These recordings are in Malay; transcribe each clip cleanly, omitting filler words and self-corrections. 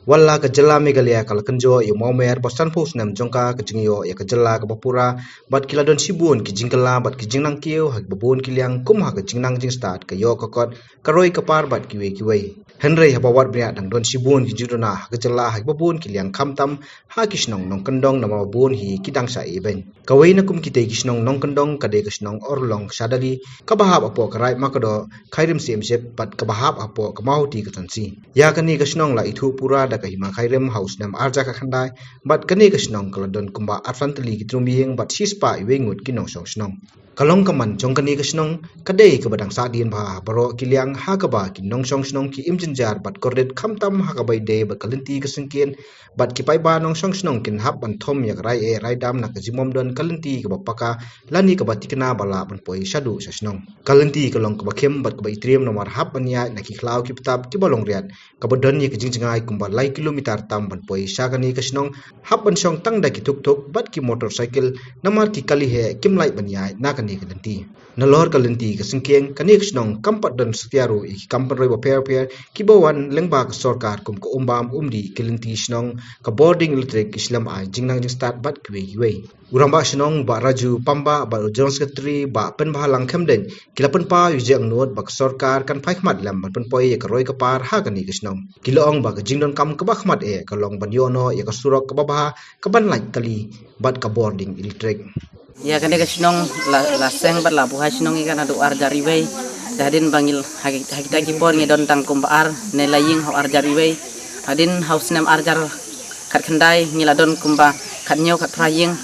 walla ka jela megalia kala kenjo yo momer bostan pus nam jongka ka jingyo ya ka jela ka bapura bat kila don sibun ki jingkala bat ki jingnang kiu hak babun kiliang kum hak jingnang jing start ka yo kokot karoi kapar bat kiwe henry habawat bria dang don sibun ki juduna hak jela hak babun kiliang khamtam ha kisnong nong kendong nama babun hi kidang sa eben kawai na kum kite kisnong nong kendong kade kisnong orlong sadari kabahap apo karai makado khairim simsep pat kabahap apo kamauti katansi ya kani kisnong la ithu pura da kahima khairim house nam arja ka khandai bat kani kisnong kaladon kumba arfantli kitrumbing bat sispa iwengut kinong song snong kalong kaman jongkani kisnong kadai kabadang sadin ba baro kiliang hakaba kinong song snong ki imjinjar bat kordet khamtam hakabai de bat kalinti kasengkin bat kipai ba nong song snong kin hap ban thom yak rai dam na kajimom don kalinti ka bapaka lani ka batikna bala ban poi shadu sasnong kalinti kalong ka bakhem bat ka baitriam nomor hap ania na ki khlau ki ptab ki balong riat ka bodon ye kijingjingai kumba lai kilometer tam ban poi shagani kasnong hap ban song tang da ki tuk bat ki motorcycle namar ki kali he kim lai ban yai na kani kalinti nalor kalinti ka singkeng kani kasnong kampat don setiaru i kampan roi ba per ki bawan lengba ka sarkar kum ko umbam umdi kalinti snong ka boarding electric islam ai jingnang jing start bat kwe uramba snong ba raju pamba ba jones secretary ba pen bahalang khamden kilapan pa yujeng not ba sarkar kan phaikmat lam ban poi ka roi ka par ha kani kisnong kilong ba ka jingdon kam ka bakhmat e ka long ban yono ya ka surok ka babaha ka ban lai kali bat ka boarding electric ya kane kisnong la seng bat la buhai snong ikan adu arjari wei dadin bangil hakita ki por ngedon tang kumbar ne laying ho arjari wei hadin house nam arjar kat khandai ngiladon kumba kat nyau kat praying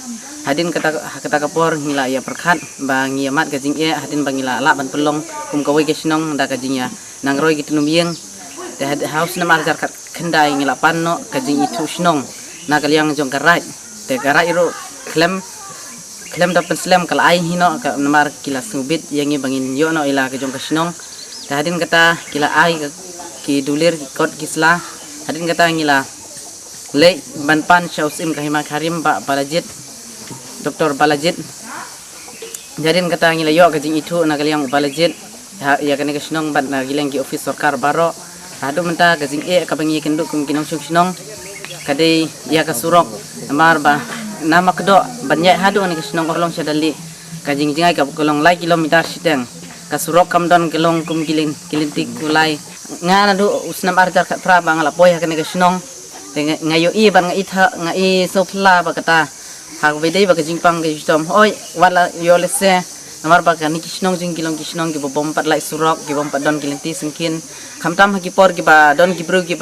hadin kata kapor ngila ya perkhat ba ngiamat ka jing e hadin bangila la ban pelong kum kawai kisnong da ka jingya nang roi gitunumbieng de house nam arjar kat khandai ngila panno ka jing itu snong na kaliang jong karai te karai ro klem dapat slam kal ai hino ka namar kila subit yangi bangin yo no ila ka jong kasnong hadin kata kila ai ki dulir kot kisla hadin kata ngila le banpan syausim kahima karim ba balajit doktor balajit jadin kata ngila yo ka jing itu na kaliang balajit ya kane kasnong ban na gileng ki office sarkar baro hadu menta ka jing e ka bangi kenduk kum kinong snong kadai ya ka surok namar ba nama kedo banyak hadu ni kisnong orlong sadali kajing jingai ka kolong lai kilometer sidang kasurok kamdon kelong kum kilintik kulai ngana du usnam arjar kat pra bang la poya kene kisnong ngayo i ban ngai tha ngai sofla ba kata hak bedai ba kajing pang kistom oi wala yolese namar ba kan kisnong jing kilong kisnong ki bom pat lai surok ki bom pat don kilinti sengkin kamtam hakipor ki ba don ki bru ki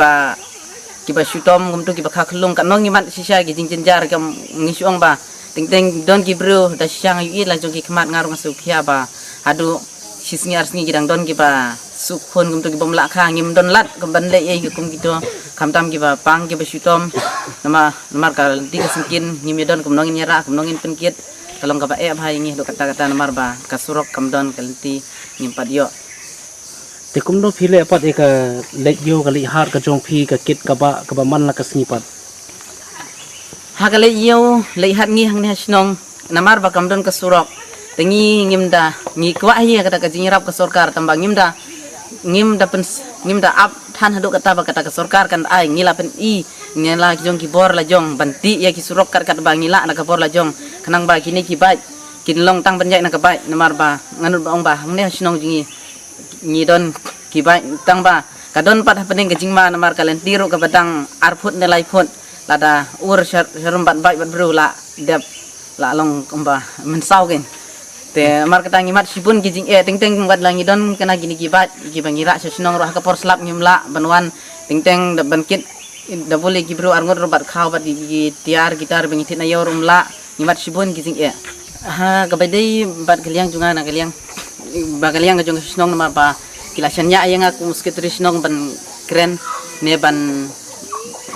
ba syutom gum tu ki bakha khulung kan nong imat sisa ki jingjar kam ngisuang ba ting don ki bro da syang yu la jong ki khmat ngar masuk khia ba adu sisngi arsngi gidang don ki ba sukhon gum tu ki bom la kha ngim don lat kum ban le ye kum ki to kamtam ki ba pang ki ba syutom namar ka ti ka singkin ngim don kum nongin nyara kum nongin penkit kalong ka ba e bhai ngi do kata namar ba ka surok kam don kalti ngimpat yo te kumno phile apat eka let yo kali har ka jong phi ka kit ka ba man la ka snipat ha kale yo le hat ngi hang ne snong namar ba kamdon ka surok tengi ngimda ngi kwa hi kata ka jingrap ka sarkar tamba ngimda ap than hadu kata ba kata ka sarkar kan ai ngila pen i ngela jong ki bor la jong banti ya ki surok kat ba ngila na ka bor la jong kanang ba kini ki ba kinlong tang banjai na ka ba namar ba nganut ba ong ba hang ne snong jingi ngidon kibai tang ba kadon pat happening ke jingma namar kalen tiru ke badang arput nelai put lada ur sharum bat bai bat bru la dep la long kumba mensau gen te mar kata ngimat sipun ki jing e ting bat lang ngidon kena gini kibat ki bangira sesnong roh ka por slap ngimla banwan ting da bankit da boleh ki bru arngot robat khaw bat ki tiar gitar bengitin ayo rumla ngimat sipun ki jing e ha kabadai bat kaliang junga na kaliang bagaliang ka jong snong namar ba kilasannya ayang aku musketri snong ban keren ne ban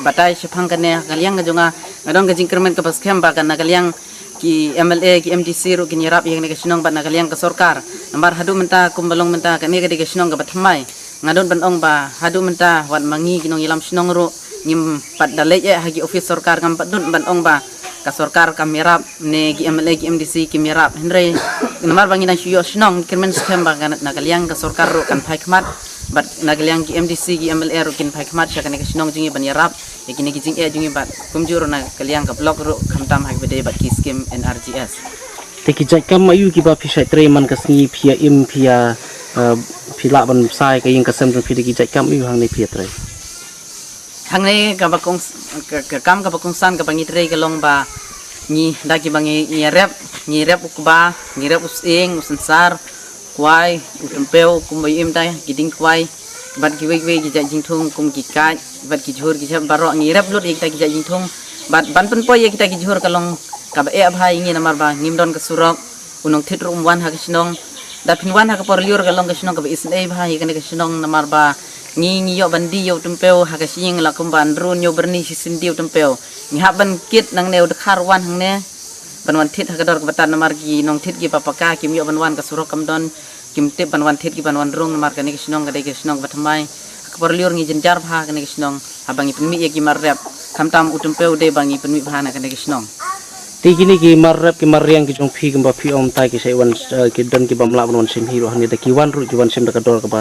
batai sepang kane kaliang ka jonga ngadong ka jingkermen ka paskem ba kan kaliang ki MLA ki MDC ru ki nyerap yang ne ka snong ban kaliang ka sarkar namar hadu menta kumbalong menta kane ka de snong ka batmai ngadon ban ong ba hadu menta wat mangi kinong ilam snong ru ngim pat dalej hagi office sarkar kam padun ban ong ba ka sarkar kamerap ne ki MLA ki MDC ki merap henry namar bangina shuyo snong kirmen skem ba kan na kaliang ka sarkar ro kan phai khmat bat nagaliang ki MDC ki MLR kin phai khmat sha kane kasinong jingi ban yarap yakini ki jing jungi bat kumjur na kaliang ka blok ro khamtam hak bede bat ki scheme NRGS te ki jai kam ayu ki ba phi sai tre man ka sngi phia im phia phila ban sai ka yin ka sem phi ki jai kam ayu hang nei phia tre hang nei ka bakong kam ka bakong san ka bangi tre ka long ba ni daki bangi ni rep ukba ni rep using usansar kwai utempeu kumbai im tai giding kwai bat ki wei ki ja jing thung kum ki kai bat ki jhur ki jam baro ni rep lut ik ta ki ja jing thung bat ban pen poi kita ki jhur kalong ka ba e bhai ngi namar ba ngim don ka surok unong thit rum wan ha kisnong da pin wan ha ka por liur kalong kisnong ka ba isn e bhai ka ne kisnong namar ba ngi yo bandi yo tempeu ha ka sing la kum ban run yo berni sisin diu tempeu ni ha ban kit nang neu de khar wan hang ne ban wan thit ha ka dor ka batan namar ki nong thit ki papaka kim yo ban wan ka surok kam don kim tip ban wan thit ki ban wan rung namar ka ne kisnong ka de kisnong batamai ka por liur ngi jenjar bha ka ne kisnong ha bangi penmi ye ki mar rep kam tam utempeu de bangi penmi bha na ka ne kisnong ti gini ki marrap ki marriang ki jong phi ki ba phi om tai ki sai wan ki don ki bam la bon sim hiro hani da ki wan ru ki wan sim da ka dor ka ba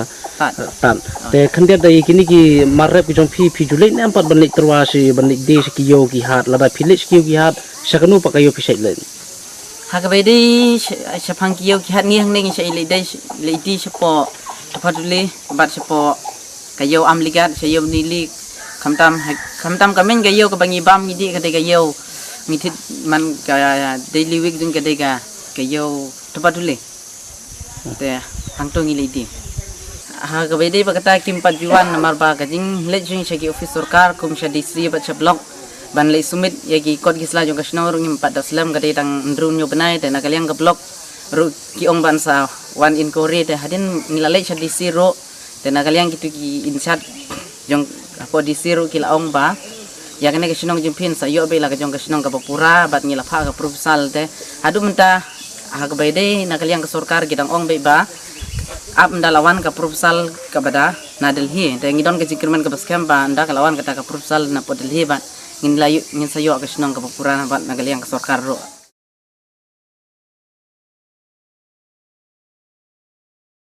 tan te khandia da gini ki marrap ki jong phi julai ne ampat ban lik terwa si ban lik de ki yo ki hat la ba phi lik ki hat sakanu pa ka yo phi sai len ha ka be de shapang ki yo ki hat ngi hang ne sai le de le di sepo tapadule bat sepo ka yo am ligat sai yo ni lik khamtam ka men ka yo ka bangi bam ni di ka de ka yo mitit man ka daily week dun ka dega ka yo tapadule te hangto ngi lidi ha ka bede bakata kim pajuan namar ba ka jing le jing shaki office sarkar kum sha distri ba chablok ban le sumit yagi kod gisla jong kasnor ngim pat daslam ka de dang ndrun yo benai te na kaliang ka blok ru ki ong ban sa one in kore te hadin nilale sha distri ro te na kaliang kitu ki insat jong ko distri ro ki la ong ba ya kene ke sinong jimpin sa yo be la ka jong ka sinong ka papura bat ngila pha ka proposal te hadu menta ha ka baide na kaliang ka sarkar gidang ong be ba ap ndalawan ka proposal ka bada na delhi te ngidon ka jikirman ka baskem ba nda kalawan ka ta ka proposal na po delhi ba ngin layu ngin sayo ka sinong ka papura na bat na kaliang ka sarkar ro